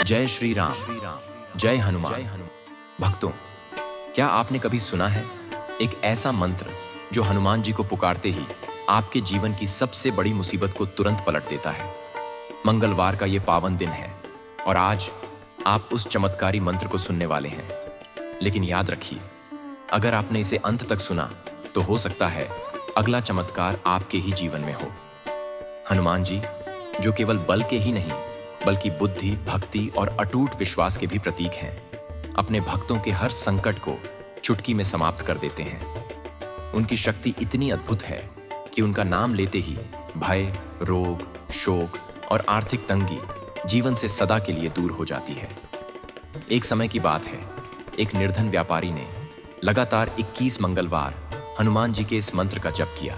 जय श्री राम, जय हनुमान। भक्तों, क्या आपने कभी सुना है एक ऐसा मंत्र जो हनुमान जी को पुकारते ही आपके जीवन की सबसे बड़ी मुसीबत को तुरंत पलट देता है? मंगलवार का ये पावन दिन है और आज आप उस चमत्कारी मंत्र को सुनने वाले हैं। लेकिन याद रखिए, अगर आपने इसे अंत तक सुना तो हो सकता है अगला चमत्कार आपके ही जीवन में हो। हनुमान जी, जो केवल बल के ही नहीं बल्कि बुद्धि, भक्ति और अटूट विश्वास के भी प्रतीक हैं, अपने भक्तों के हर संकट को चुटकी में समाप्त कर देते हैं। उनकी शक्ति इतनी अद्भुत है कि उनका नाम लेते ही भय, रोग, शोक और आर्थिक तंगी जीवन से सदा के लिए दूर हो जाती है। एक समय की बात है, एक निर्धन व्यापारी ने लगातार 21 मंगलवार हनुमान जी के इस मंत्र का जप किया।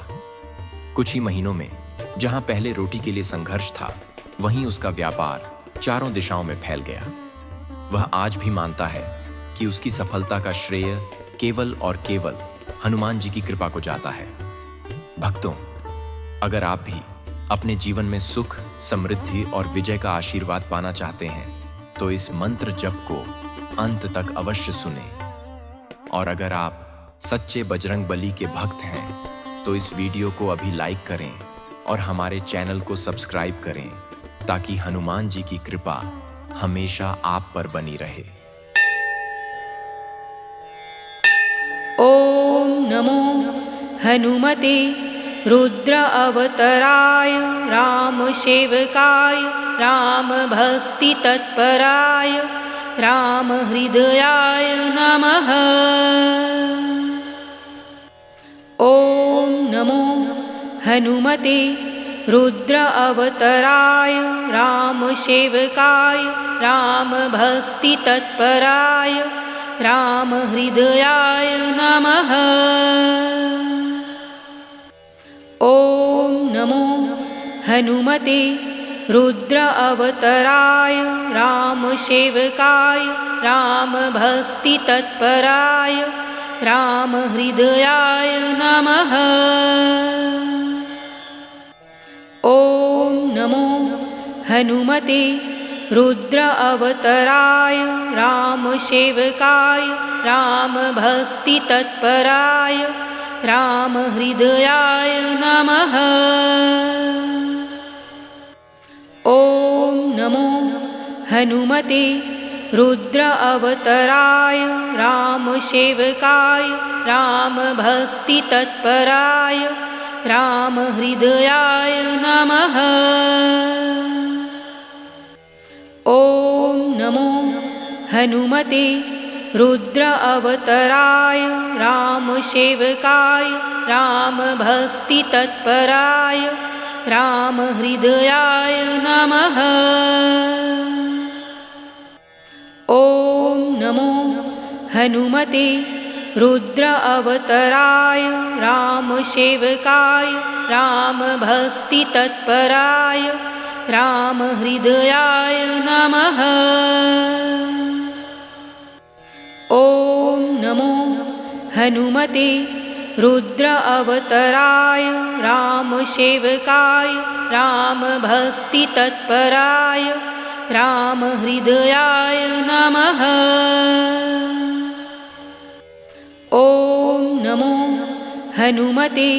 कुछ ही महीनों में जहां पहले रोटी के लिए संघर्ष था, वहीं उसका व्यापार चारों दिशाओं में फैल गया। वह आज भी मानता है कि उसकी सफलता का श्रेय केवल और केवल हनुमान जी की कृपा को जाता है। भक्तों, अगर आप भी अपने जीवन में सुख, समृद्धि और विजय का आशीर्वाद पाना चाहते हैं तो इस मंत्र जप को अंत तक अवश्य सुनें। और अगर आप सच्चे बजरंग बली के भक्त हैं तो इस वीडियो को अभी लाइक करें और हमारे चैनल को सब्सक्राइब करें ताकि हनुमान जी की कृपा हमेशा आप पर बनी रहे। ओम नमो हनुमते रुद्र अवतराय राम सेवकाय राम भक्ति तत्पराय राम हृदयाय नमः। ओम नमो हनुमते रुद्र अवतराय राम सेवकाय राम भक्ति तत्पराय राम हृदयाय नमः। ओम नमो हनुमते रुद्र अवतराय राम सेवकाय राम भक्ति तत्पराय राम हृदयाय नमः। ओम नमो हनुमते रुद्र अवतराय राम सेवकाय राम भक्ति तत्पराय राम हृदयाय नमः। ओम नमो हनुमते रुद्र अवतराय राम सेवकाय राम भक्ति तत्पराय राम हृदयाय नमः। ओम नमो हनुमते रुद्र अवतराय राम सेवकाय राम भक्ति तत्पराय राम हृदयाय नमः। ओम नमो हनुमते रुद्र अवतराय राम सेवकाय राम भक्ति तत्पराय राम हृदयाय नमः। ओम नमो हनुमते रुद्र अवतराय राम सेवकाय राम भक्ति तत्पराय राम हृदयाय नमः। ओम नमो हनुमते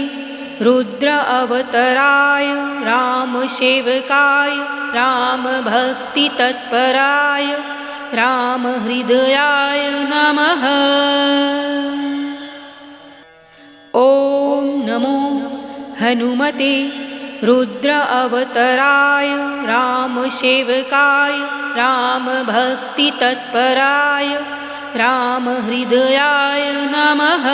रुद्र अवतराय राम सेवकाय राम भक्ति तत्पराय राम हृदयाय नमः। ओम नमो हनुमते रुद्र अवतराय राम सेवकाय राम भक्ति तत्पराय राम हृदयाय नमः।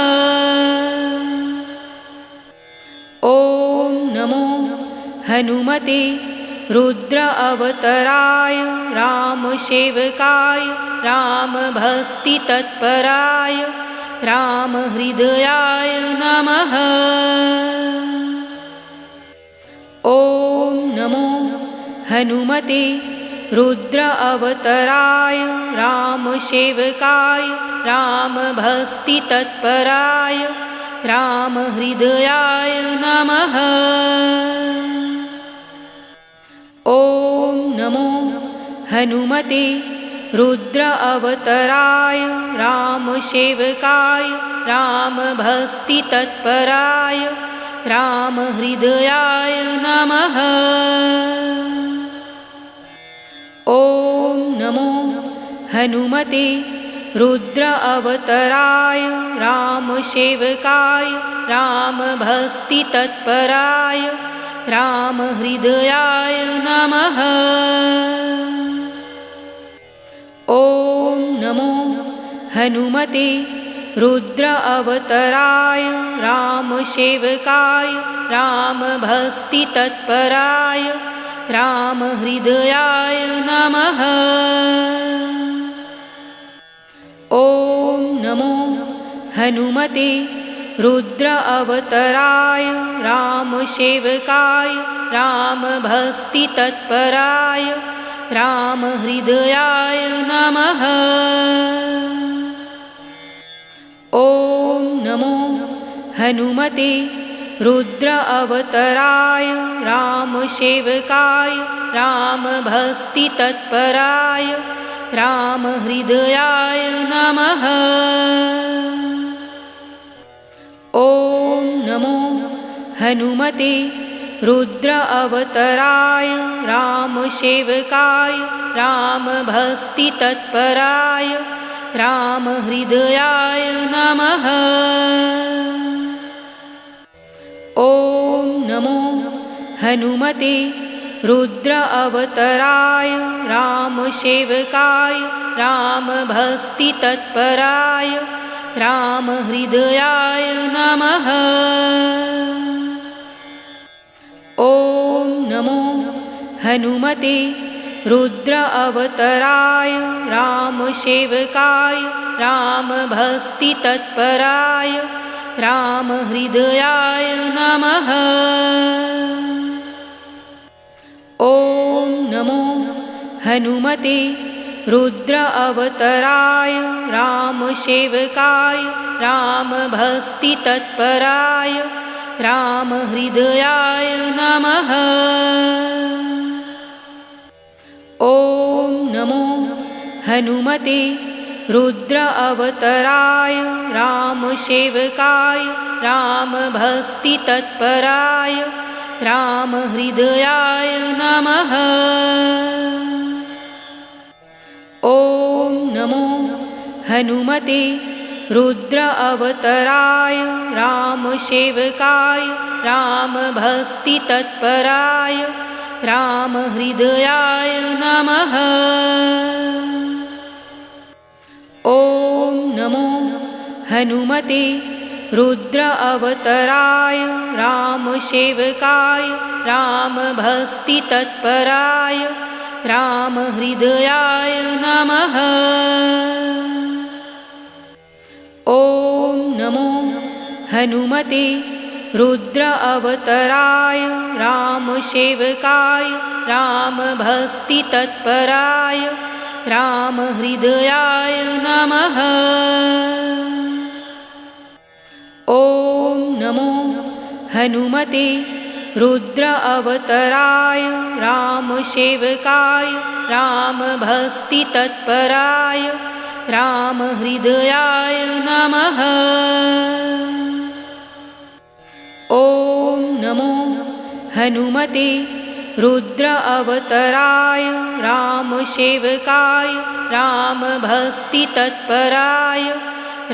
ओम नमो हनुमते रुद्र अवतराय राम सेवकाय राम भक्ति तत्पराय राम हृदयाय नमः। ओम नमो हनुमते रुद्र अवतराय राम सेवकाय राम भक्ति तत्पराय राम हृदयाय नमः। ओम नमो हनुमते रुद्र अवतराय रामसेवकाय रामभक्तितत्पराय रामहृदयाय नमः। ॐ नमो हनुमते रुद्र अवतराय रामसेवकाय रामभक्तितत्पराय रामहृदयाय नमः। ॐ नमो हनुमते रुद्र अवतराय रामसेवकाय रामभक्तितत्पराय रामहृदयाय नमः। ॐ नमो हनुमते रुद्र अवतराय रामसेवकाय रामभक्तितत्पराय रामहृदयाय नमः। ॐ नमो हनुमते रुद्र अवतराय रामसेवकाय रामभक्तितत्पराय रामहृदयाय नमः। ॐ नमो हनुमते रुद्र अवतराय रामसेवकाय रामभक्तितत्पराय रामहृदयाय नमः। ॐ नमो हनुमते रुद्र अवतराय रामसेवकाय रामभक्तितत्पराय रामहृदयाय नमः। ॐ नमो हनुमते रुद्र अवतराय रामसेवकाय रामभक्तितत्पराय रामहृदयाय नमः। ॐ नमो हनुमते रुद्र अवतराय रामसेवकाय रामभक्तितत्पराय रामहृदयाय नमः। ॐ नमो हनुमते रुद्र अवतराय रामसेवकाय रामभक्तितत्पराय रामहृदयाय नमः। ॐ नमो हनुमते रुद्र अवतराय रामसेवकाय रामभक्तितत्पराय रामहृदयाय नमः। ॐ नमो हनुमते रुद्र अवतराय रामसेवकाय रामभक्तितत्पराय रामहृदयाय नमः। ॐ नमो हनुमते रुद्र अवतराय रामसेवकाय रामभक्तितत्पराय रामहृदयाय नमः। ॐ नमो हनुमते रुद्र अवतराय रामसेवकाय रामभक्तितत्पराय रामहृदयाय नमः। ॐ नमो हनुमते रुद्र अवतराय रामसेवकाय रामभक्तितत्पराय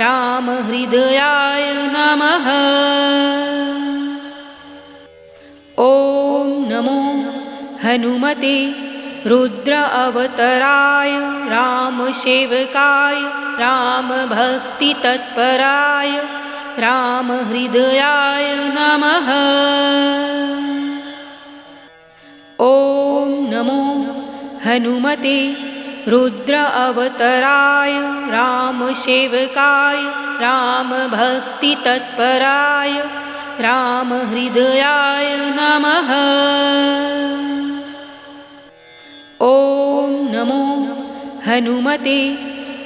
रामहृदयाय नमः। ॐ नमो हनुमते रुद्र अवतराय रामसेवकाय रामभक्तितत्पराय रामहृदयाय नमः। ॐ नमो हनुमते रुद्र अवतराय रामसेवकाय रामभक्तितत्पराय रामहृदयाय नमः। ॐ नमो हनुमते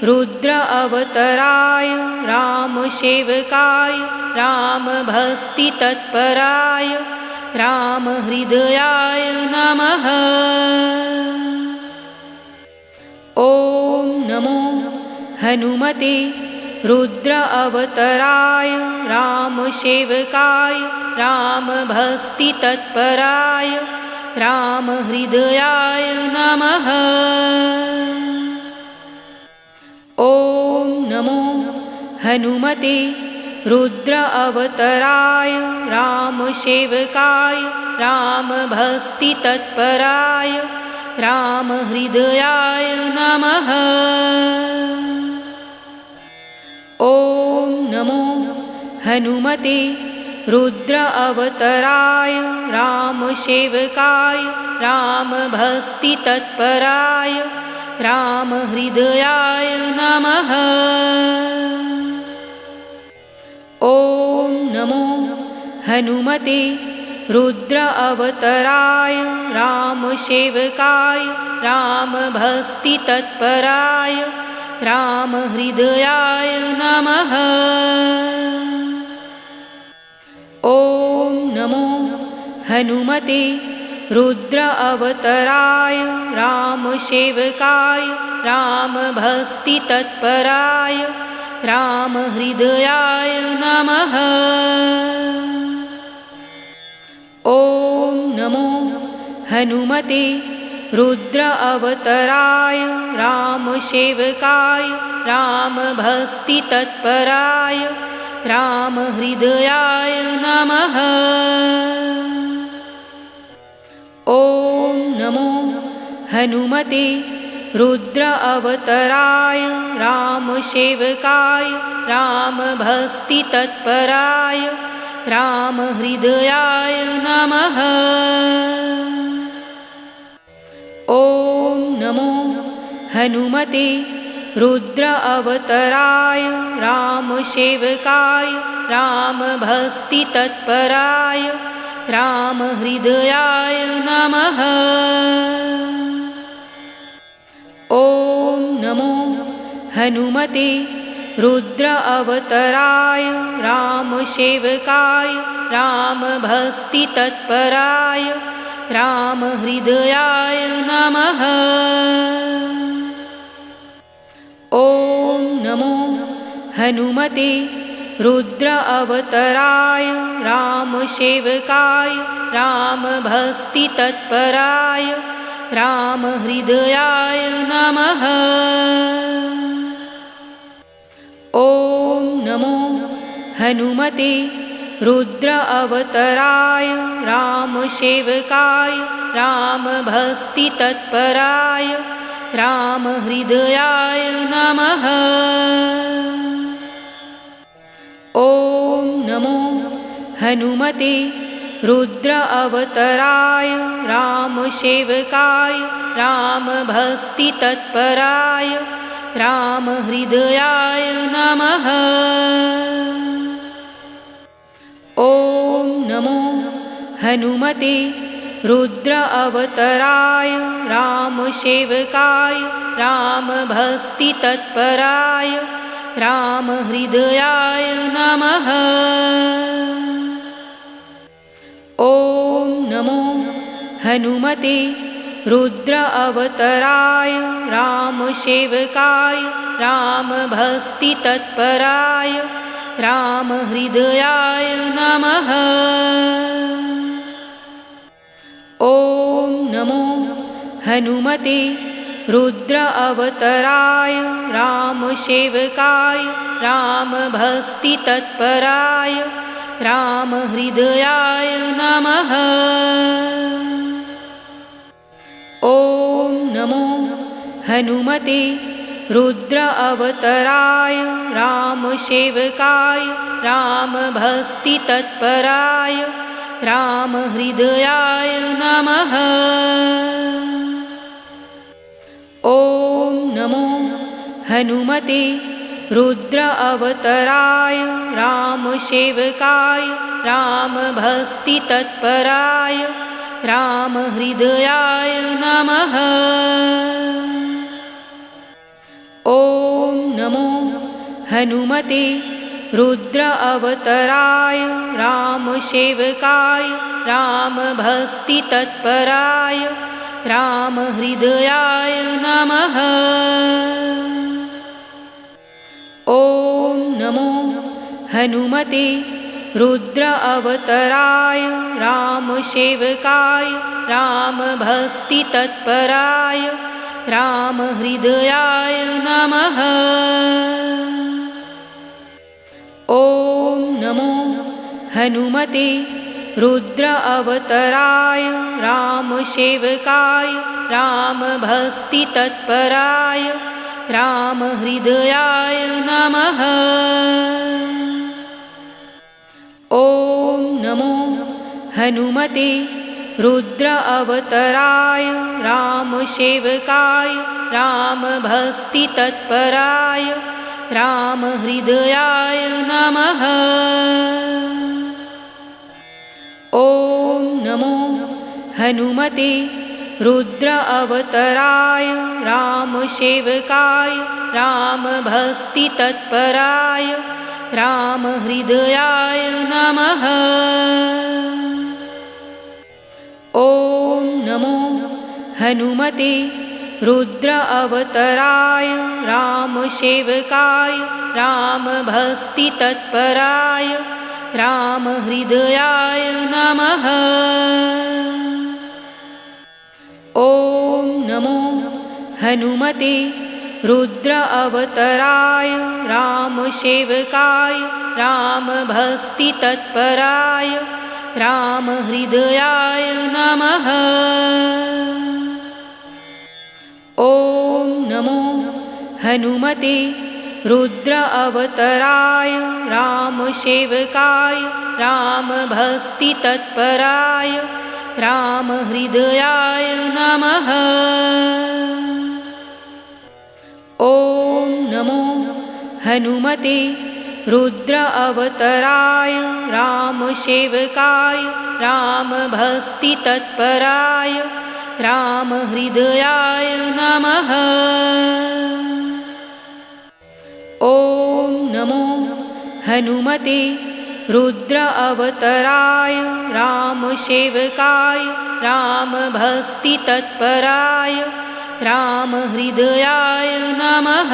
रुद्र अवतराय रामसेवकाय रामभक्तितत्पराय रामहृदयाय नमः। हनुमते रुद्र अवतराय रामसेवकाय रामभक्तितत्पराय रामहृदयाय नमः। ॐ नमो हनुमते रुद्र अवतराय रामसेवकाय रामभक्तितत्पराय रामहृदयाय नमः। ॐ नमो हनुमते रुद्र अवतराय रामसेवकाय रामभक्तितत्पराय रामहृदयाय नमः। ॐ नमो हनुमते रुद्र अवतराय रामसेवकाय रामभक्तितत्पराय रामहृदयाय नमः। ॐ नमो हनुमते रुद्र अवतराय रामसेवकाय रामभक्तितत्पराय रामहृदयाय नमः। ॐ नमो हनुमते रुद्र अवतराय रामसेवकाय रामभक्तितत्पराय रामहृदयाय नमः। ॐ नमो हनुमते रुद्र अवतराय रामसेवकाय रामभक्तितत्पराय रामहृदयाय नमः। ॐ नमो हनुमते रुद्र अवतराय रामसेवकाय रामभक्तितत्पराय रामहृदयाय नमः। ॐ नमो हनुमते रुद्र अवतराय रामसेवकाय रामभक्तितत्पराय रामहृदयाय नमः। ॐ नमो हनुमते रुद्र अवतराय रामसेवकाय रामभक्तितत्पराय रामहृदयाय नमः। ॐ नमो हनुमते रुद्र अवतराय रामसेवकाय रामभक्तितत्पराय रामहृदयाय नमः। ॐ नमो हनुमते रुद्र अवतराय रामसेवकाय रामभक्तितत्पराय रामहृदयाय नमः। ॐ नमो हनुमते रुद्र अवतराय रामसेवकाय रामभक्तितत्पराय रामहृदयाय नमः। ॐ नमो हनुमते रुद्र अवतराय रामसेवकाय रामभक्तितत्पराय रामहृदयाय नमः। ॐ नमो हनुमते रुद्र अवतराय रामसेवकाय रामभक्तितत्पराय रामहृदयाय नमः। ॐ नमो हनुमते रुद्र अवतराय रामसेवकाय रामभक्तितत्पराय रामहृदयाय नमः। ॐ नमो हनुमते रुद्र अवतराय रामसेवकाय रामभक्तितत्पराय रामहृदयाय नमः। ॐ नमो हनुमते रुद्र अवतराय रामसेवकाय रामभक्तितत्पराय रामहृदयाय नमः। हनुमते रुद्र अवतराय रामसेवकाय रामभक्तितत्पराय रामहृदयाय नमः। ॐ नमो हनुमते रुद्र अवतराय रामसेवकाय रामभक्तितत्पराय रामहृदयाय नमः। ॐ नमो हनुमते रुद्र अवतराय रामसेवकाय रामभक्तितत्पराय रामहृदयाय नमः। ॐ नमो हनुमते रुद्र अवतराय रामसेवकाय रामभक्तितत्पराय रामहृदयाय नमः। ॐ नमो हनुमते रुद्र अवतराय रामसेवकाय रामभक्तितत्पराय रामहृदयाय नमः। ॐ नमो हनुमते रुद्र अवतराय रामसेवकाय रामभक्तितत्पराय रामहृदयाय नमः। ॐ नमो हनुमते रुद्र अवतराय रामसेवकाय रामभक्तितत्पराय रामहृदयाय नमः। ॐ नमो हनुमते रुद्र अवतराय रामसेवकाय रामभक्तितत्पराय रामहृदयाय नमः। ॐ नमो हनुमते रुद्र अवतराय रामसेवकाय रामभक्तितत्पराय रामहृदयाय नमः।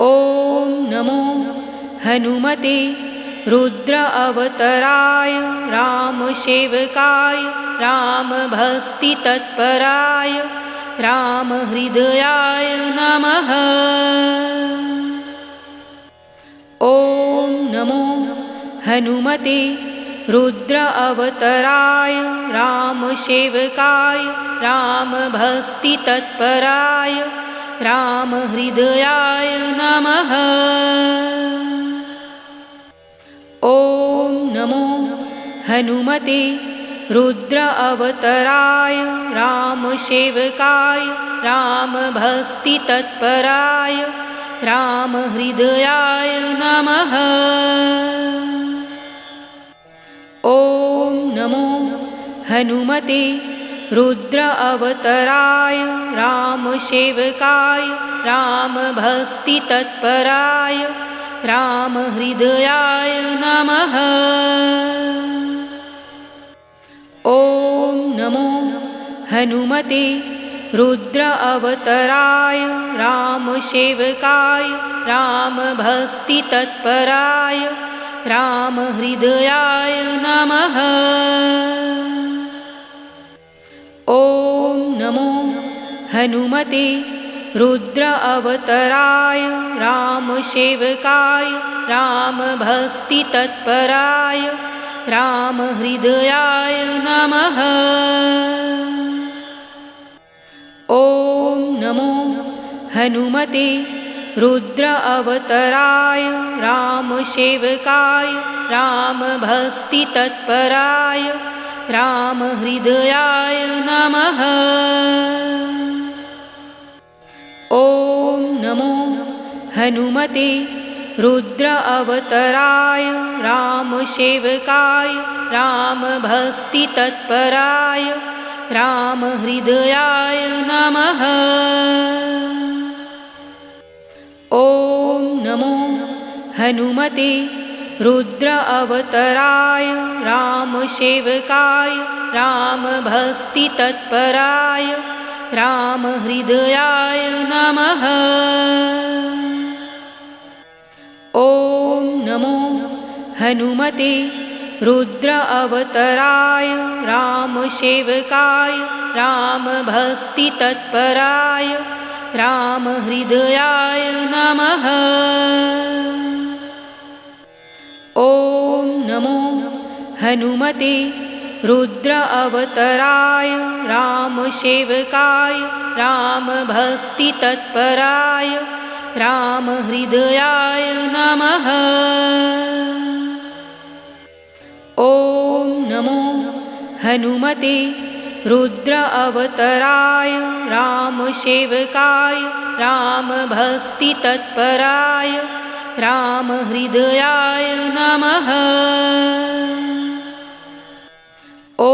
ॐ नमो हनुमते रुद्र अवतराय रामसेवकाय रामभक्तितत्पराय रामहृदयाय नमः। ॐ नमो हनुमते रुद्र अवतराय रामसेवकाय रामभक्तितत्पराय रामहृदयाय नमः। ॐ नमो हनुमते रुद्र अवतराय रामसेवकाय रामभक्तितत्पराय रामहृदयाय नमः। ॐ नमो हनुमते रुद्र अवतराय रामसेवकाय रामभक्तितत्पराय रामहृदयाय नमः। ॐ नमो हनुमते रुद्र अवतराय रामसेवकाय रामभक्तितत्पराय रामहृदयाय नमः। ॐ नमो हनुमते रुद्र अवतराय रामसेवकाय रामभक्तितत्पराय रामहृदयाय नमः। ॐ नमो हनुमते रुद्र अवतराय रामसेवकाय रामभक्तितत्पराय रामहृदयाय नमः। ॐ नमो हनुमते रुद्र अवतराय रामसेवकाय रामभक्तितत्पराय रामहृदयाय नमः। ॐ नमो हनुमते रुद्र अवतराय रामसेवकाय रामभक्तितत्पराय रामहृदयाय नमः। ॐ नमो हनुमते रुद्र अवतराय रामसेवकाय रामभक्तितत्पराय रामहृदयाय नमः। ॐ नमो हनुमते रुद्र अवतराय रामसेवकाय रामभक्तितत्पराय रामहृदयाय नमः। ॐ नमो हनुमते रुद्र अवतराय रामसेवकाय रामभक्तितत्पराय रामहृदयाय नमः। ॐ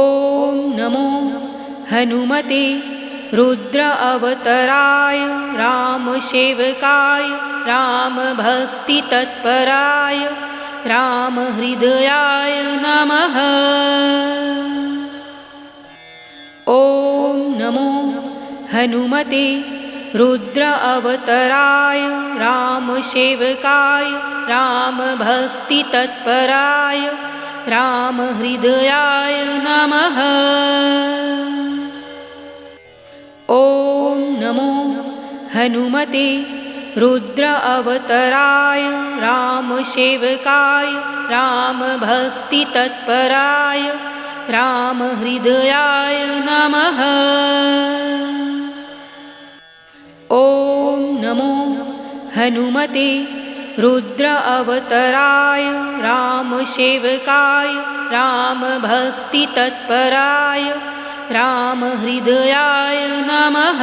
नमो हनुमते रुद्र अवतराय रामसेवकाय रामभक्तितत्पराय रामहृदयाय नमः। ॐ नमो हनुमते रुद्र अवतराय रामसेवकाय रामभक्तितत्पराय रामहृदयाय नमः। ॐ नमो हनुमते रुद्र अवतराय रामसेवकाय रामभक्तितत्पराय रामहृदयाय नमः। ॐ नमो हनुमते रुद्र अवतराय रामसेवकाय रामभक्तितत्पराय रामहृदयाय नमः।